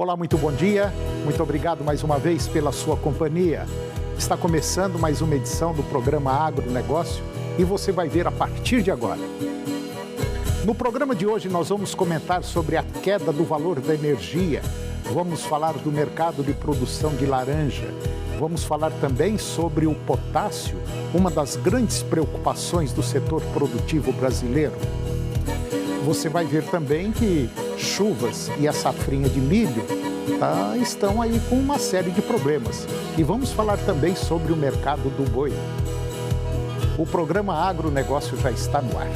Olá, muito bom dia. Muito obrigado mais uma vez pela sua companhia. Está começando mais uma edição do programa Agronegócio e você vai ver a partir de agora. No programa de hoje nós vamos comentar sobre a queda do valor da energia. Vamos falar do mercado de produção de laranja. Vamos falar também sobre o potássio, uma das grandes preocupações do setor produtivo brasileiro. Você vai ver também que chuvas e a safrinha de milho estão aí com uma série de problemas. E vamos falar também sobre o mercado do boi. O programa Agronegócio já está no ar.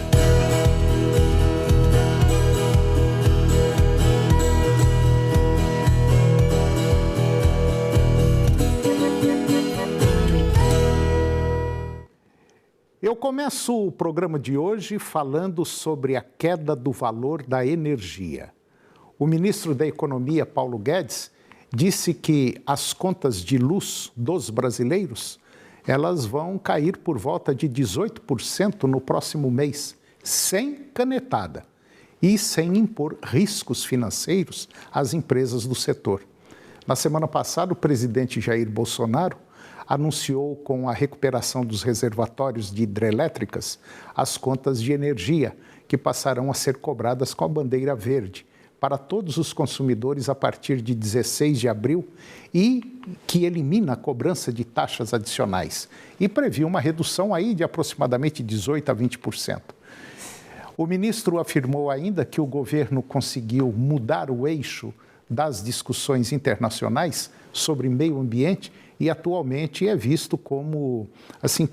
Eu começo o programa de hoje falando sobre a queda do valor da energia. O ministro da Economia, Paulo Guedes, disse que as contas de luz dos brasileiros, elas vão cair por volta de 18% no próximo mês, sem canetada e sem impor riscos financeiros às empresas do setor. Na semana passada, o presidente Jair Bolsonaro anunciou, com a recuperação dos reservatórios de hidrelétricas, as contas de energia, que passarão a ser cobradas com a bandeira verde para todos os consumidores a partir de 16 de abril e que elimina a cobrança de taxas adicionais e previu uma redução aí de aproximadamente 18% a 20%. O ministro afirmou ainda que o governo conseguiu mudar o eixo das discussões internacionais sobre meio ambiente e atualmente é visto como,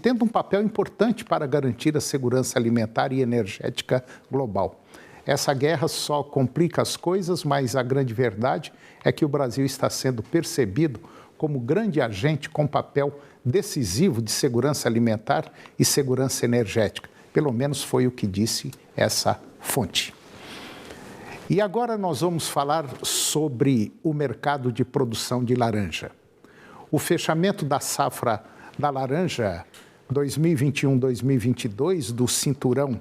tendo um papel importante para garantir a segurança alimentar e energética global. Essa guerra só complica as coisas, mas a grande verdade é que o Brasil está sendo percebido como grande agente com papel decisivo de segurança alimentar e segurança energética. Pelo menos foi o que disse essa fonte. E agora nós vamos falar sobre o mercado de produção de laranja. O fechamento da safra da laranja 2021-2022 do Cinturão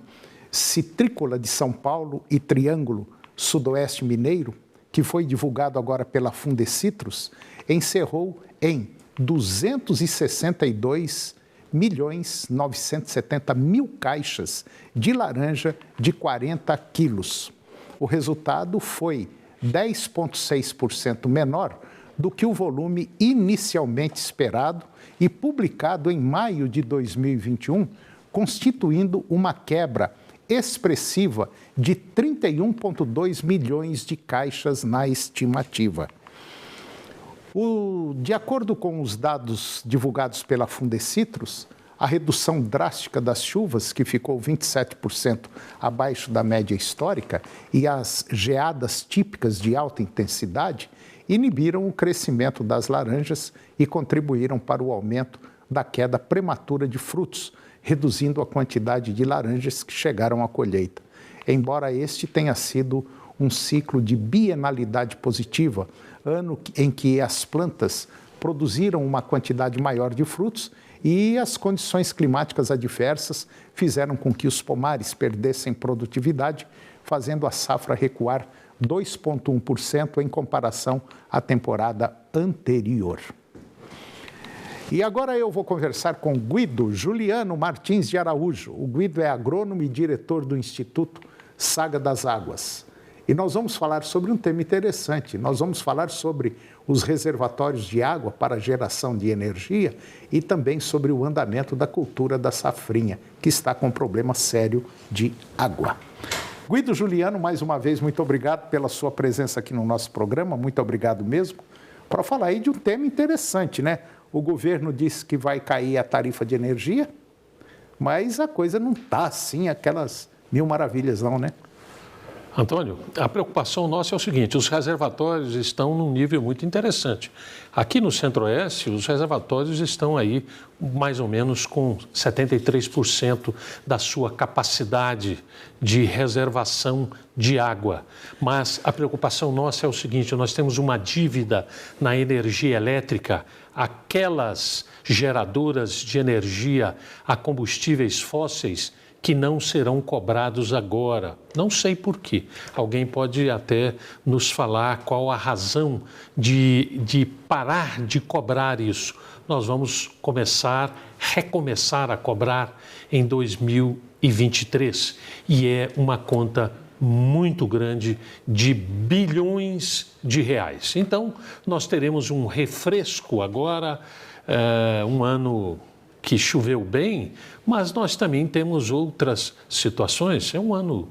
Citrícola de São Paulo e Triângulo Sudoeste Mineiro, que foi divulgado agora pela Fundecitrus, encerrou em 262.970.000 caixas de laranja de 40 quilos. O resultado foi 10,6% menor do que o volume inicialmente esperado e publicado em maio de 2021, constituindo uma quebra expressiva de 31,2 milhões de caixas na estimativa. De acordo com os dados divulgados pela Fundecitrus, a redução drástica das chuvas, que ficou 27% abaixo da média histórica, e as geadas típicas de alta intensidade, inibiram o crescimento das laranjas e contribuíram para o aumento da queda prematura de frutos, reduzindo a quantidade de laranjas que chegaram à colheita. Embora este tenha sido um ciclo de bienalidade positiva, ano em que as plantas produziram uma quantidade maior de frutos e as condições climáticas adversas fizeram com que os pomares perdessem produtividade, fazendo a safra recuar 2,1% em comparação à temporada anterior. E agora eu vou conversar com Guido Juliano Martins de Araújo. O Guido é agrônomo e diretor do Instituto Saga das Águas. E nós vamos falar sobre um tema interessante. Nós vamos falar sobre os reservatórios de água para geração de energia e também sobre o andamento da cultura da safrinha, que está com um problema sério de água. Guido Juliano, mais uma vez, muito obrigado pela sua presença aqui no nosso programa, muito obrigado mesmo, para falar aí de um tema interessante, né? O governo disse que vai cair a tarifa de energia, mas a coisa não está assim, aquelas mil maravilhas não, né? Antônio, a preocupação nossa é o seguinte, os reservatórios estão num nível muito interessante. Aqui no Centro-Oeste, os reservatórios estão aí mais ou menos com 73% da sua capacidade de reservação de água. Mas a preocupação nossa é o seguinte, nós temos uma dívida na energia elétrica, aquelas geradoras de energia a combustíveis fósseis que não serão cobrados agora. Não sei por quê. Alguém pode até nos falar qual a razão de parar de cobrar isso. Nós vamos recomeçar a cobrar em 2023 e é uma conta muito grande de bilhões de reais. Então, nós teremos um refresco agora, um ano que choveu bem, mas nós também temos outras situações. É um ano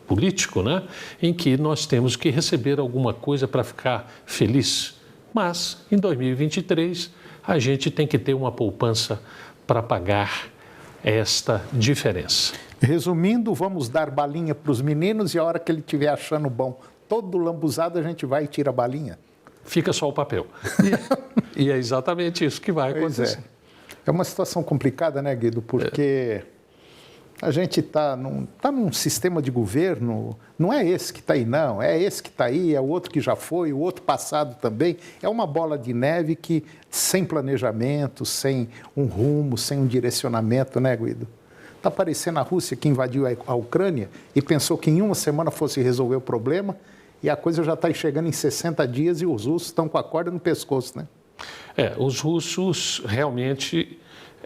político, né? Em que nós temos que receber alguma coisa para ficar feliz. Mas, em 2023, a gente tem que ter uma poupança para pagar esta diferença. Resumindo, vamos dar balinha para os meninos e a hora que ele estiver achando bom, todo lambuzado, a gente vai e tira a balinha. Fica só o papel. E é exatamente isso que vai acontecer. É uma situação complicada, né, Guido? Porque a gente está num sistema de governo, não é esse que está aí, não. É esse que está aí, é o outro que já foi, o outro passado também. É uma bola de neve que, sem planejamento, sem um rumo, sem um direcionamento, né, Guido? Está parecendo a Rússia que invadiu a Ucrânia e pensou que em uma semana fosse resolver o problema e a coisa já está chegando em 60 dias e os russos estão com a corda no pescoço, né? Os russos realmente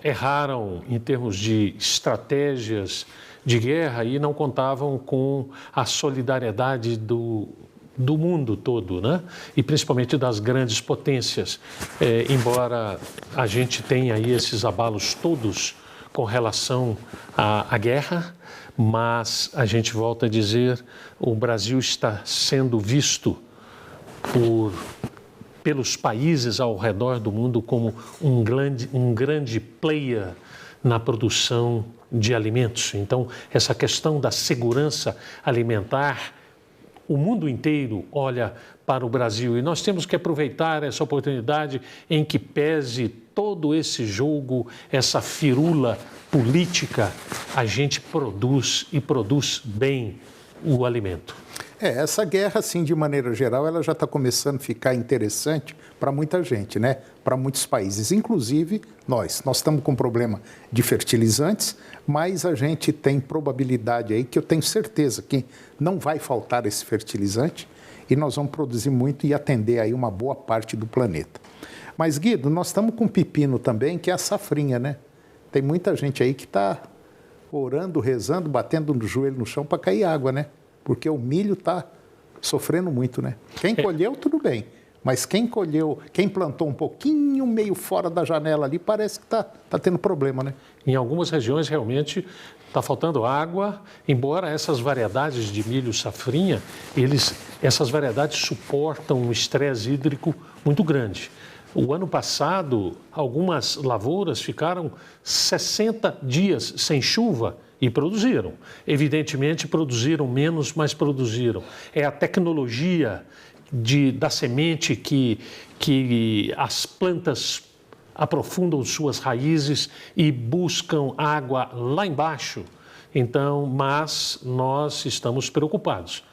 erraram em termos de estratégias de guerra e não contavam com a solidariedade do mundo todo, né? E principalmente das grandes potências. Embora a gente tenha aí esses abalos todos com relação à guerra, mas a gente volta a dizer, o Brasil está sendo visto pelos países ao redor do mundo como um grande player na produção de alimentos. Então, essa questão da segurança alimentar, o mundo inteiro olha para o Brasil e nós temos que aproveitar essa oportunidade em que pese todo esse jogo, essa firula política, a gente produz e produz bem o alimento. Essa guerra, assim, de maneira geral, ela já está começando a ficar interessante para muita gente, né? Para muitos países, inclusive nós. Nós estamos com um problema de fertilizantes, mas a gente tem probabilidade aí, que eu tenho certeza que não vai faltar esse fertilizante e nós vamos produzir muito e atender aí uma boa parte do planeta. Mas, Guido, nós estamos com um pepino também, que é a safrinha, né? Tem muita gente aí que está orando, rezando, batendo no joelho no chão para cair água, né? Porque o milho está sofrendo muito, né? Quem colheu, tudo bem. Mas quem colheu, quem plantou um pouquinho meio fora da janela ali, parece que está tendo problema, né? Em algumas regiões, realmente, está faltando água, embora essas variedades de milho safrinha, essas variedades suportam um estresse hídrico muito grande. O ano passado, algumas lavouras ficaram 60 dias sem chuva e produziram. Evidentemente, produziram menos, mas produziram. É a tecnologia da semente que as plantas aprofundam suas raízes e buscam água lá embaixo. Então, mas nós estamos preocupados.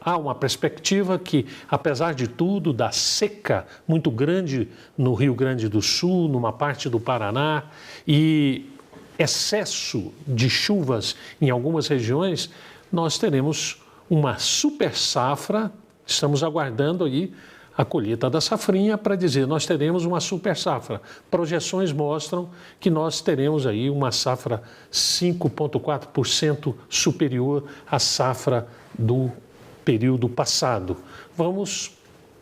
Há uma perspectiva que, apesar de tudo, da seca muito grande no Rio Grande do Sul, numa parte do Paraná, e excesso de chuvas em algumas regiões, nós teremos uma super safra. Estamos aguardando aí a colheita da safrinha para dizer, nós teremos uma super safra. Projeções mostram que nós teremos aí uma safra 5,4% superior à safra do período passado. Vamos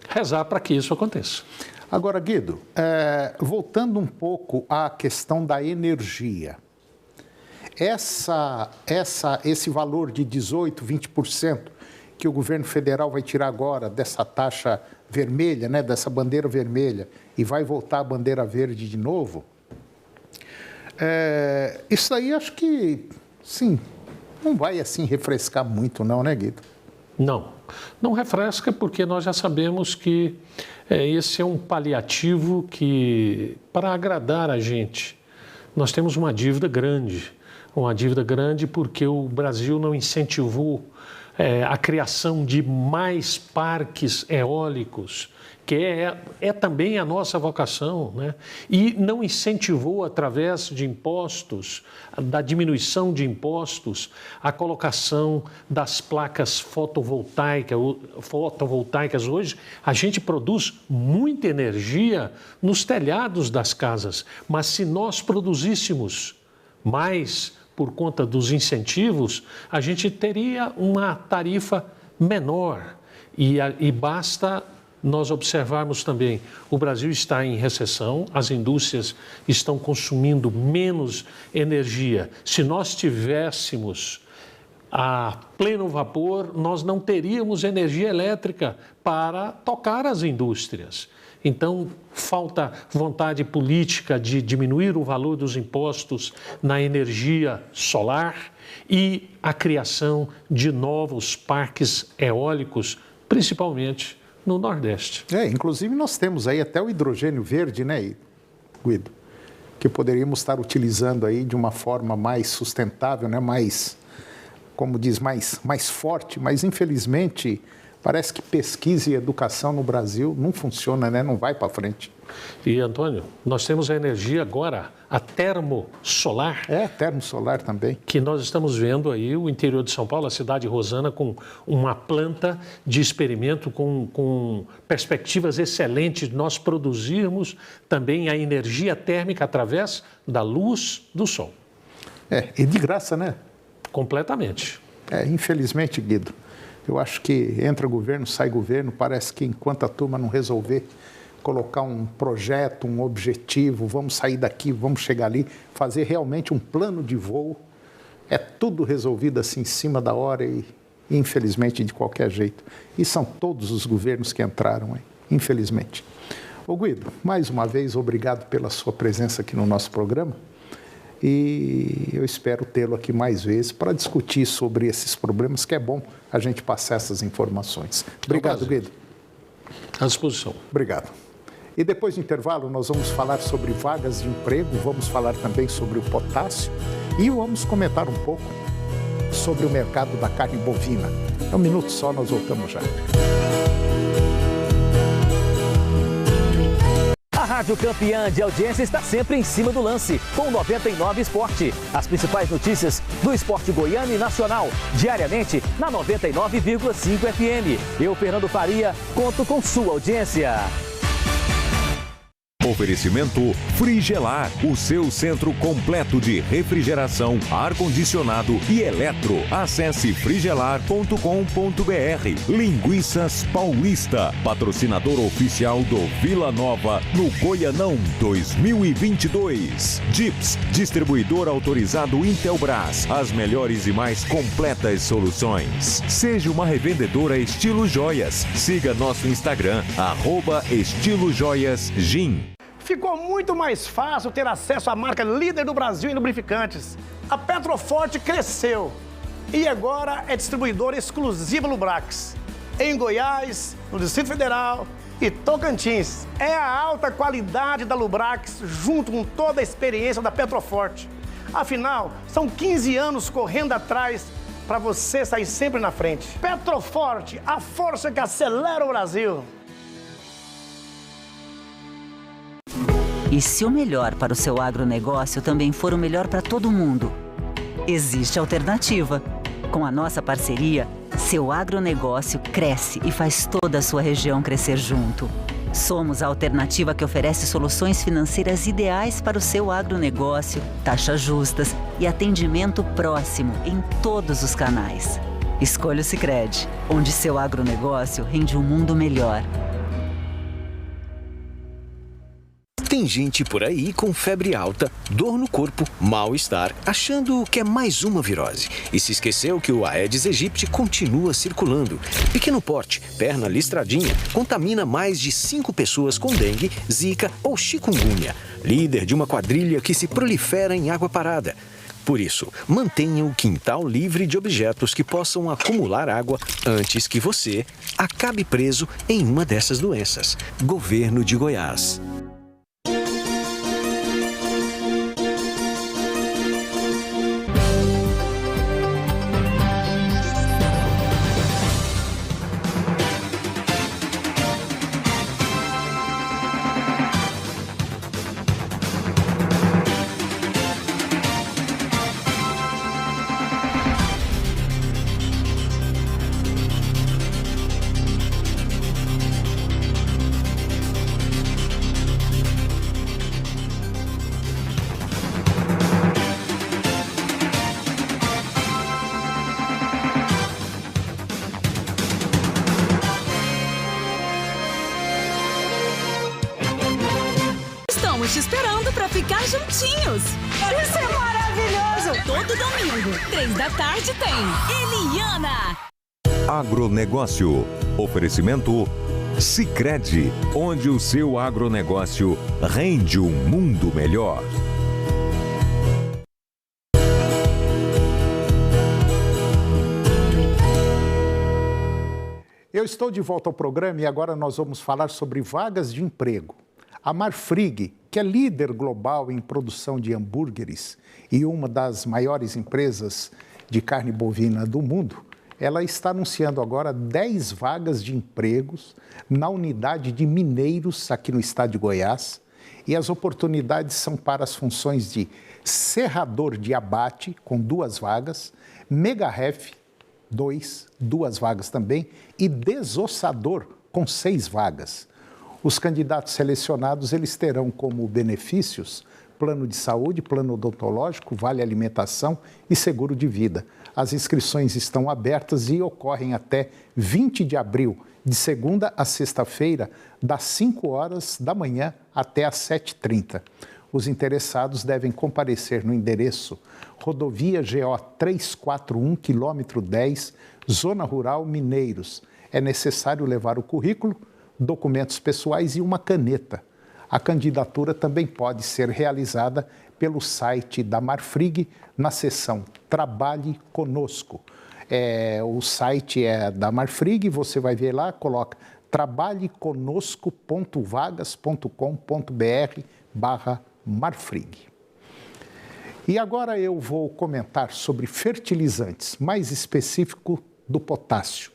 rezar para que isso aconteça. Agora, Guido, voltando um pouco à questão da energia, esse valor de 18%, 20% que o governo federal vai tirar agora dessa taxa vermelha, né, dessa bandeira vermelha, e vai voltar a bandeira verde de novo, isso aí acho que, sim, não vai assim refrescar muito não, né, Guido? Não refresca porque nós já sabemos que esse é um paliativo que, para agradar a gente, nós temos uma dívida grande porque o Brasil não incentivou a criação de mais parques eólicos, que é também a nossa vocação, né? E não incentivou, através de impostos, da diminuição de impostos, a colocação das placas fotovoltaicas. Hoje, a gente produz muita energia nos telhados das casas, mas se nós produzíssemos mais por conta dos incentivos, a gente teria uma tarifa menor e basta nós observarmos também, o Brasil está em recessão, as indústrias estão consumindo menos energia. Se nós tivéssemos a pleno vapor, nós não teríamos energia elétrica para tocar as indústrias. Então, falta vontade política de diminuir o valor dos impostos na energia solar e a criação de novos parques eólicos, principalmente no Nordeste. Inclusive nós temos aí até o hidrogênio verde, né, Guido? Que poderíamos estar utilizando aí de uma forma mais sustentável, né, mais, como diz, mais forte, mas infelizmente parece que pesquisa e educação no Brasil não funciona, né, não vai para frente. E, Antônio, nós temos a energia agora, a termosolar. Termosolar também. Que nós estamos vendo aí o interior de São Paulo, a cidade de Rosana, com uma planta de experimento com perspectivas excelentes de nós produzirmos também a energia térmica através da luz do sol. E de graça, né? Completamente. Infelizmente, Guido, eu acho que entra governo, sai governo, parece que enquanto a turma não resolver colocar um projeto, um objetivo, vamos sair daqui, vamos chegar ali, fazer realmente um plano de voo, é tudo resolvido assim em cima da hora e infelizmente de qualquer jeito. E são todos os governos que entraram, infelizmente. Ô Guido, mais uma vez, obrigado pela sua presença aqui no nosso programa e eu espero tê-lo aqui mais vezes para discutir sobre esses problemas, que é bom a gente passar essas informações. Obrigado, Guido. À disposição. Obrigado. E depois do intervalo nós vamos falar sobre vagas de emprego, vamos falar também sobre o potássio e vamos comentar um pouco sobre o mercado da carne bovina. É um minuto só, nós voltamos já. A Rádio Campeã de audiência está sempre em cima do lance, com 99 Esporte. As principais notícias do esporte goiano e nacional, diariamente na 99,5 FM. Eu, Fernando Faria, conto com sua audiência. Oferecimento Frigelar, o seu centro completo de refrigeração, ar-condicionado e eletro. Acesse frigelar.com.br. Linguiças Paulista, patrocinador oficial do Vila Nova no Goianão 2022. Dips, distribuidor autorizado Intelbras, as melhores e mais completas soluções. Seja uma revendedora estilo joias. Siga nosso Instagram, @estilojoiasgin. Ficou muito mais fácil ter acesso à marca líder do Brasil em lubrificantes. A Petroforte cresceu e agora é distribuidora exclusiva Lubrax. Em Goiás, no Distrito Federal e Tocantins. É a alta qualidade da Lubrax junto com toda a experiência da Petroforte. Afinal, são 15 anos correndo atrás para você sair sempre na frente. Petroforte, a força que acelera o Brasil. E se o melhor para o seu agronegócio também for o melhor para todo mundo? Existe alternativa. Com a nossa parceria, seu agronegócio cresce e faz toda a sua região crescer junto. Somos a alternativa que oferece soluções financeiras ideais para o seu agronegócio, taxas justas e atendimento próximo em todos os canais. Escolha o Sicredi, onde seu agronegócio rende um mundo melhor. Tem gente por aí com febre alta, dor no corpo, mal-estar, achando que é mais uma virose. E se esqueceu que o Aedes aegypti continua circulando. Pequeno porte, perna listradinha, contamina mais de 5 pessoas com dengue, zika ou chikungunya. Líder de uma quadrilha que se prolifera em água parada. Por isso, mantenha o quintal livre de objetos que possam acumular água antes que você acabe preso em uma dessas doenças. Governo de Goiás. Estamos te esperando para ficar juntinhos. Isso é maravilhoso! Todo domingo, 3 da tarde tem Eliana. Agronegócio. Oferecimento Sicredi, onde o seu agronegócio rende um mundo melhor. Eu estou de volta ao programa e agora nós vamos falar sobre vagas de emprego. A Marfrig, que é líder global em produção de hambúrgueres e uma das maiores empresas de carne bovina do mundo, ela está anunciando agora 10 vagas de empregos na unidade de Mineiros, aqui no estado de Goiás, e as oportunidades são para as funções de serrador de abate, com 2 vagas, mega-ref, 2 vagas também, e desossador, com 6 vagas. Os candidatos selecionados, eles terão como benefícios plano de saúde, plano odontológico, vale alimentação e seguro de vida. As inscrições estão abertas e ocorrem até 20 de abril, de segunda a sexta-feira, das 5 horas da manhã até às 7h30. Os interessados devem comparecer no endereço Rodovia GO 341, quilômetro 10, Zona Rural Mineiros. É necessário levar o currículo, documentos pessoais e uma caneta. A candidatura também pode ser realizada pelo site da Marfrig na seção Trabalhe Conosco. O site é da Marfrig, você vai ver lá, coloca trabalheconosco.vagas.com.br/Marfrig. E agora eu vou comentar sobre fertilizantes, mais específico do potássio.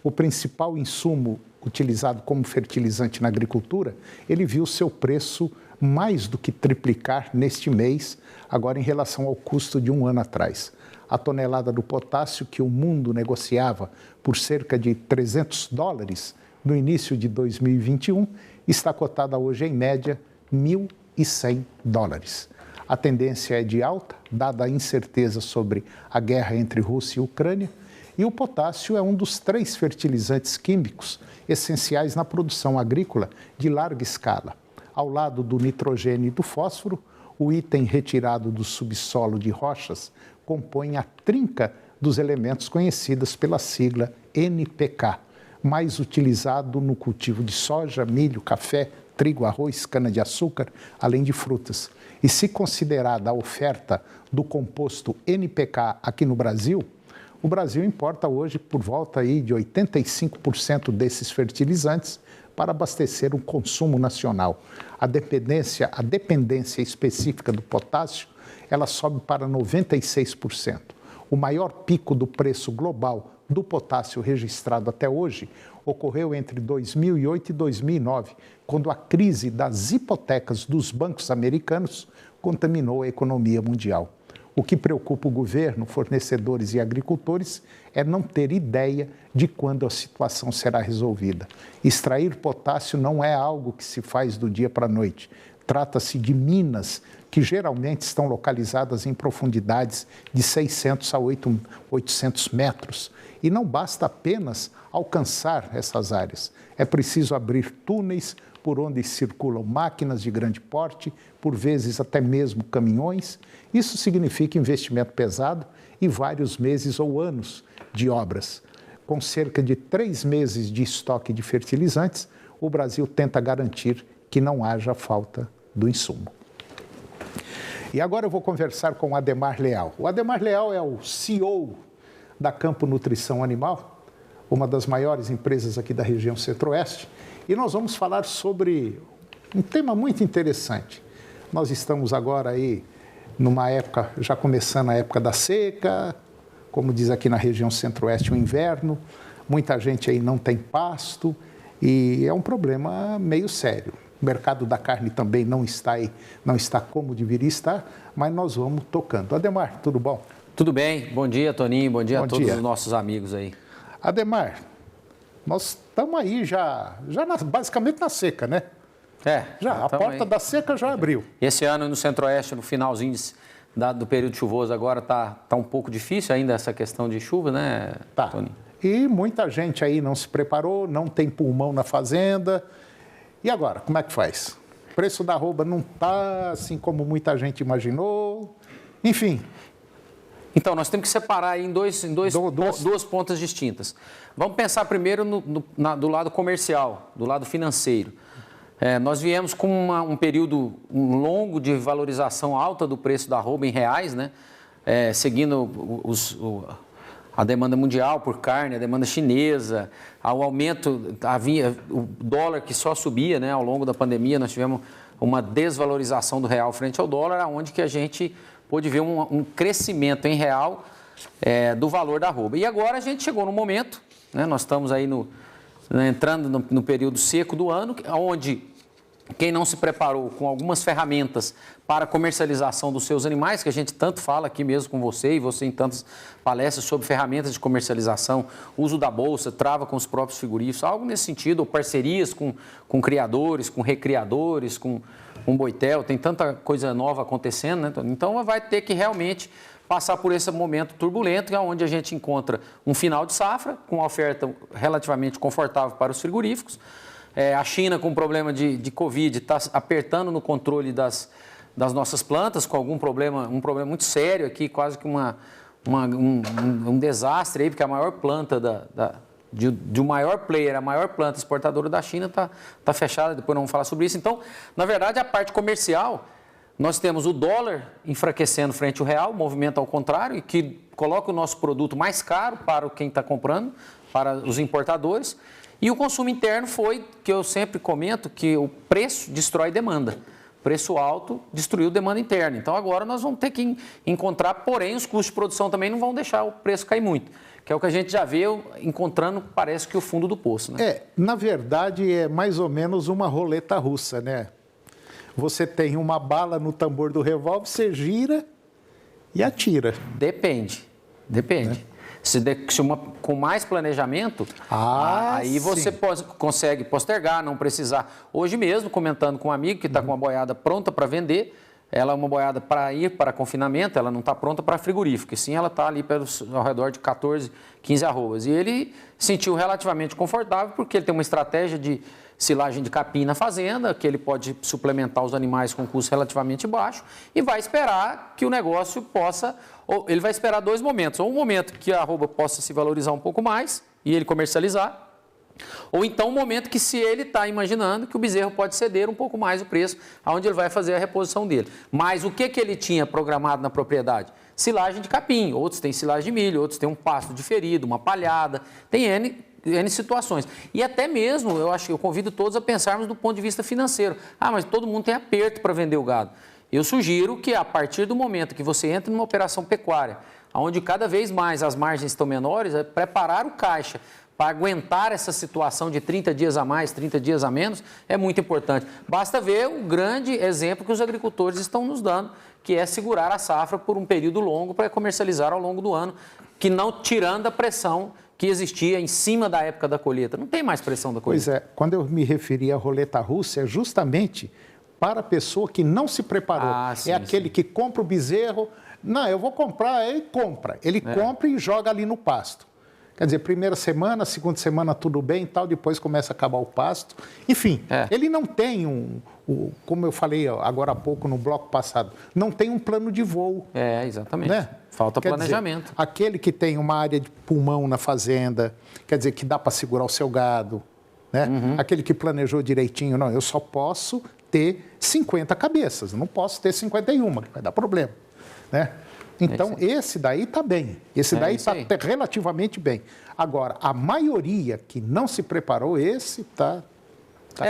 O principal insumo utilizado como fertilizante na agricultura, ele viu seu preço mais do que triplicar neste mês, agora em relação ao custo de um ano atrás. A tonelada do potássio que o mundo negociava por cerca de $300 no início de 2021, está cotada hoje em média $1.100. A tendência é de alta, dada a incerteza sobre a guerra entre Rússia e Ucrânia, e o potássio é um dos 3 fertilizantes químicos essenciais na produção agrícola de larga escala. Ao lado do nitrogênio e do fósforo, o item retirado do subsolo de rochas compõe a trinca dos elementos conhecidos pela sigla NPK, mais utilizado no cultivo de soja, milho, café, trigo, arroz, cana-de-açúcar, além de frutas. E se considerada a oferta do composto NPK aqui no Brasil, o Brasil importa hoje por volta aí de 85% desses fertilizantes para abastecer o consumo nacional. A dependência específica do potássio, ela sobe para 96%. O maior pico do preço global do potássio registrado até hoje ocorreu entre 2008 e 2009, quando a crise das hipotecas dos bancos americanos contaminou a economia mundial. O que preocupa o governo, fornecedores e agricultores é não ter ideia de quando a situação será resolvida. Extrair potássio não é algo que se faz do dia para a noite. Trata-se de minas que geralmente estão localizadas em profundidades de 600 a 800 metros. E não basta apenas alcançar essas áreas. É preciso abrir túneis por onde circulam máquinas de grande porte, por vezes até mesmo caminhões. Isso significa investimento pesado e vários meses ou anos de obras. Com cerca de 3 meses de estoque de fertilizantes, o Brasil tenta garantir que não haja falta do insumo. E agora eu vou conversar com o Ademar Leal. O Ademar Leal é o CEO da Campo Nutrição Animal, uma das maiores empresas aqui da região Centro-Oeste, e nós vamos falar sobre um tema muito interessante. Nós estamos agora aí numa época, já começando a época da seca, como diz aqui na região Centro-Oeste, o inverno, muita gente aí não tem pasto e é um problema meio sério. O mercado da carne também não está como deveria estar, mas nós vamos tocando. Ademar, tudo bom? Tudo bem, bom dia Toninho, bom dia a todos os nossos amigos aí. Ademar, nós estamos aí basicamente na seca, né? A porta da seca já abriu. Esse ano no Centro-Oeste, no finalzinho do período chuvoso agora, tá um pouco difícil ainda essa questão de chuva, né, Toninho? E muita gente aí não se preparou, não tem pulmão na fazenda. E agora, como é que faz? preço da arroba não está assim como muita gente imaginou. Enfim. Então, nós temos que separar aí em duas pontas distintas. Vamos pensar primeiro do lado comercial, do lado financeiro. Nós viemos com um período longo de valorização alta do preço da arroba em reais, né? Seguindo a demanda mundial por carne, a demanda chinesa, ao aumento, havia o dólar que só subia, né? Ao longo da pandemia, nós tivemos uma desvalorização do real frente ao dólar, onde que a gente pôde ver um crescimento em real do valor da arroba. E agora a gente chegou no momento, né? Nós estamos aí entrando no período seco do ano, onde quem não se preparou com algumas ferramentas para a comercialização dos seus animais, que a gente tanto fala aqui mesmo com você e você em tantas palestras sobre ferramentas de comercialização, uso da bolsa, trava com os próprios frigoríficos, algo nesse sentido, ou parcerias com criadores, com recriadores, com Boitel, tem tanta coisa nova acontecendo, né? Então vai ter que realmente passar por esse momento turbulento, onde a gente encontra um final de safra, com uma oferta relativamente confortável para os frigoríficos. A China, com problema de Covid, está apertando no controle das nossas plantas, com um problema muito sério aqui, quase que um desastre aí, porque a maior planta de um maior player, a maior planta exportadora da China está fechada, depois não vamos falar sobre isso. Então, na verdade, a parte comercial, nós temos o dólar enfraquecendo frente ao real, movimento ao contrário, e que coloca o nosso produto mais caro para quem está comprando, para os importadores. E o consumo interno foi, que eu sempre comento, que o preço destrói demanda. Preço alto destruiu demanda interna. Então, agora nós vamos ter que encontrar, porém, os custos de produção também não vão deixar o preço cair muito, que é o que a gente já vê encontrando, parece que o fundo do poço, né? Na verdade, é mais ou menos uma roleta russa, né? Você tem uma bala no tambor do revólver, você gira e atira. Depende. Com mais planejamento, aí você consegue postergar, não precisar. Hoje mesmo, comentando com um amigo que está com uma boiada pronta para vender, ela é uma boiada para ir para confinamento, ela não está pronta para frigorífico, e sim ela está ali ao redor de 14, 15 arrobas. E ele sentiu relativamente confortável, porque ele tem uma estratégia de silagem de capim na fazenda, que ele pode suplementar os animais com custo relativamente baixo, e vai esperar que o negócio possa, ou ele vai esperar dois momentos, ou um momento que a arroba possa se valorizar um pouco mais e ele comercializar, ou então um momento que, se ele está imaginando que o bezerro pode ceder um pouco mais o preço, aonde ele vai fazer a reposição dele. Mas o que ele tinha programado na propriedade? Silagem de capim, outros têm silagem de milho, outros têm um pasto diferido, uma palhada, tem N situações. E até mesmo, eu convido todos a pensarmos do ponto de vista financeiro. Mas todo mundo tem aperto para vender o gado. Eu sugiro que, a partir do momento que você entra numa operação pecuária, onde cada vez mais as margens estão menores, preparar o caixa para aguentar essa situação de 30 dias a mais, 30 dias a menos, é muito importante. Basta ver o grande exemplo que os agricultores estão nos dando, que é segurar a safra por um período longo para comercializar ao longo do ano, que não tirando a pressão que existia em cima da época da colheita. Não tem mais pressão da colheita. Pois é, quando eu me referi à roleta russa, é justamente para a pessoa que não se preparou. Aquele que compra o bezerro, não, eu vou comprar, ele compra. Ele compra e joga ali no pasto. Quer dizer, primeira semana, segunda semana tudo bem e tal, depois começa a acabar o pasto. Enfim, ele não tem como eu falei agora há pouco no bloco passado, não tem um plano de voo. Exatamente. Né? Falta planejamento. Dizer, aquele que tem uma área de pulmão na fazenda, quer dizer, que dá para segurar o seu gado, né? Aquele que planejou direitinho, não, eu só posso ter 50 cabeças, não posso ter 51, que vai dar problema, né? Então, esse daí está bem, esse daí está relativamente bem. Agora, a maioria que não se preparou, esse está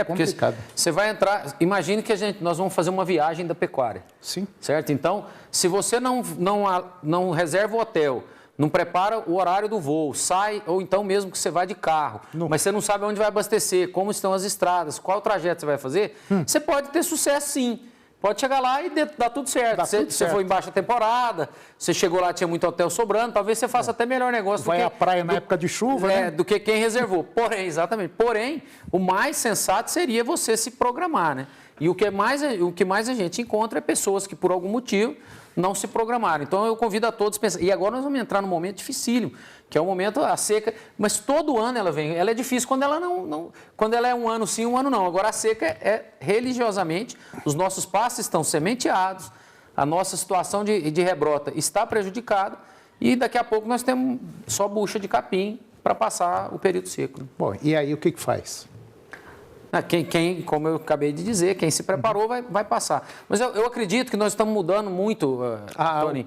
complicado. Porque você vai entrar, imagine que nós vamos fazer uma viagem da pecuária. Sim. Certo? Então, se você não reserva o hotel, não prepara o horário do voo, sai, ou então mesmo que você vai de carro, mas você não sabe onde vai abastecer, como estão as estradas, qual o trajeto você vai fazer, você pode ter sucesso sim. Pode chegar lá e dá tudo certo. Você foi em baixa temporada, você chegou lá, tinha muito hotel sobrando, talvez você faça até melhor negócio. Vai à praia na época de chuva, né? Do que quem reservou. Porém, o mais sensato seria você se programar, né? E o que mais a gente encontra é pessoas que, por algum motivo, não se programaram. Então, eu convido a todos a pensar. E agora nós vamos entrar num momento dificílimo, que é o momento da seca, mas todo ano ela vem. Ela é difícil quando ela quando ela é um ano sim, um ano não. Agora, a seca é religiosamente, os nossos pastos estão sementeados, a nossa situação de rebrota está prejudicada e daqui a pouco nós temos só bucha de capim para passar o período seco. Bom, e aí o que faz? Como eu acabei de dizer, quem se preparou vai passar. Mas eu acredito que nós estamos mudando muito, Tony.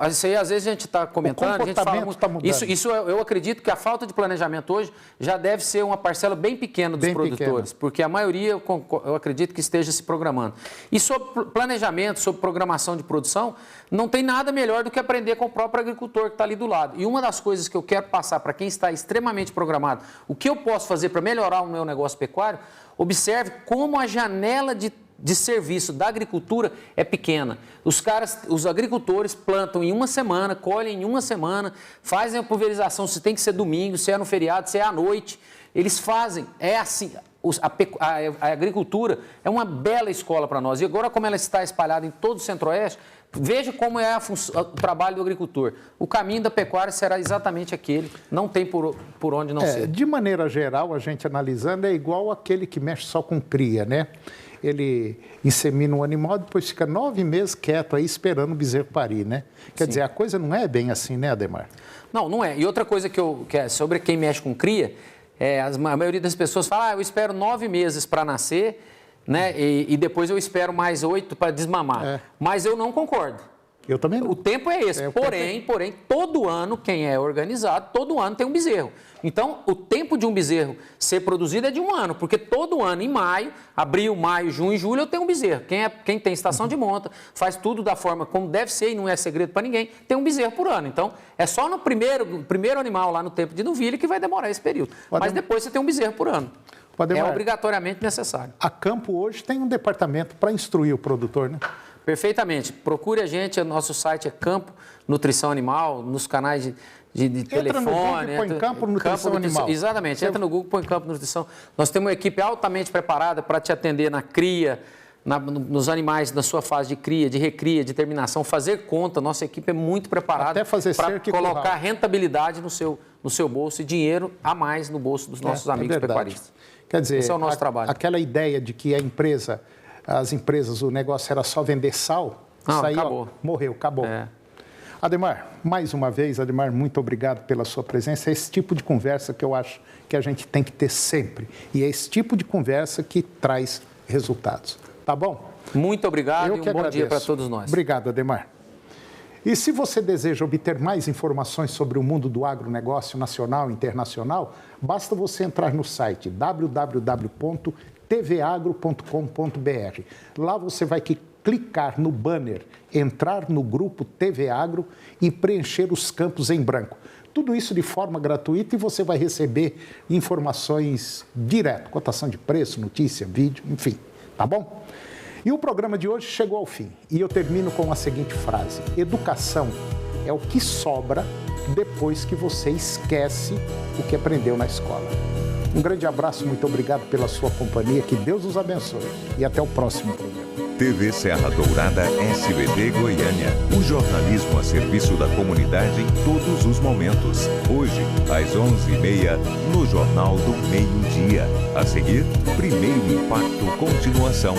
Isso aí, às vezes, a gente está comentando, a gente fala muito. Tá mudando. Isso eu acredito que a falta de planejamento hoje já deve ser uma parcela bem pequena dos produtores, porque a maioria, eu acredito que esteja se programando. E sobre planejamento, sobre programação de produção, não tem nada melhor do que aprender com o próprio agricultor que está ali do lado. E uma das coisas que eu quero passar para quem está extremamente programado, o que eu posso fazer para melhorar o meu negócio pecuário, observe como a janela de serviço da agricultura é pequena. Os agricultores plantam em uma semana, colhem em uma semana, fazem a pulverização se tem que ser domingo, se é no feriado, se é à noite. Eles fazem, é assim, a agricultura é uma bela escola para nós. E agora, como ela está espalhada em todo o Centro-Oeste, veja como é o trabalho do agricultor. O caminho da pecuária será exatamente aquele, não tem por onde não ser. De maneira geral, a gente analisando, é igual aquele que mexe só com cria, né? Ele insemina um animal, depois fica 9 meses quieto aí esperando o bezerro parir, né? Quer dizer, a coisa não é bem assim, né, Ademar? Não é. E outra coisa que é sobre quem mexe com cria, a maioria das pessoas fala, eu espero 9 meses para nascer, né? E depois eu espero mais 8 para desmamar. Mas eu não concordo. Eu também não. O tempo é esse. Porém, todo ano, quem é organizado, todo ano tem um bezerro. Então, o tempo de um bezerro ser produzido é de um ano, porque todo ano, em maio, abril, maio, junho e julho, eu tenho um bezerro. Quem tem estação de monta, faz tudo da forma como deve ser e não é segredo para ninguém, tem um bezerro por ano. Então, é só no primeiro animal lá no tempo de novilha que vai demorar esse período. Mas depois você tem um bezerro por ano. É obrigatoriamente necessário. A Campo hoje tem um departamento para instruir o produtor, né? Perfeitamente. Procure a gente, nosso site é Campo Nutrição Animal, nos canais de telefone. Entra no Google, põe Campo Nutrição Animal. Exatamente, entra no Google, põe Campo Nutrição. Nós temos uma equipe altamente preparada para te atender na cria, nos animais, na sua fase de cria, de recria, de terminação, fazer conta. Nossa equipe é muito preparada para colocar rentabilidade no seu bolso e dinheiro a mais no bolso dos nossos amigos pecuaristas. Quer dizer, esse é o nosso trabalho. Aquela ideia de que as empresas, o negócio era só vender sal, isso aí morreu, acabou. Ademar, mais uma vez, Ademar, muito obrigado pela sua presença. É esse tipo de conversa que eu acho que a gente tem que ter sempre. E é esse tipo de conversa que traz resultados. Tá bom? Muito obrigado e um bom dia para todos nós. Obrigado, Ademar. E se você deseja obter mais informações sobre o mundo do agronegócio nacional e internacional, basta você entrar no site www.tvagro.com.br. Lá você vai clicar no banner, entrar no grupo TV Agro e preencher os campos em branco. Tudo isso de forma gratuita e você vai receber informações direto, cotação de preço, notícia, vídeo, enfim, tá bom? E o programa de hoje chegou ao fim e eu termino com a seguinte frase: educação é o que sobra depois que você esquece o que aprendeu na escola. Um grande abraço, muito obrigado pela sua companhia, que Deus os abençoe e até o próximo programa. TV Serra Dourada SBT Goiânia. O jornalismo a serviço da comunidade em todos os momentos. Hoje, às 11h30, no Jornal do Meio-Dia. A seguir, Primeiro Impacto, continuação.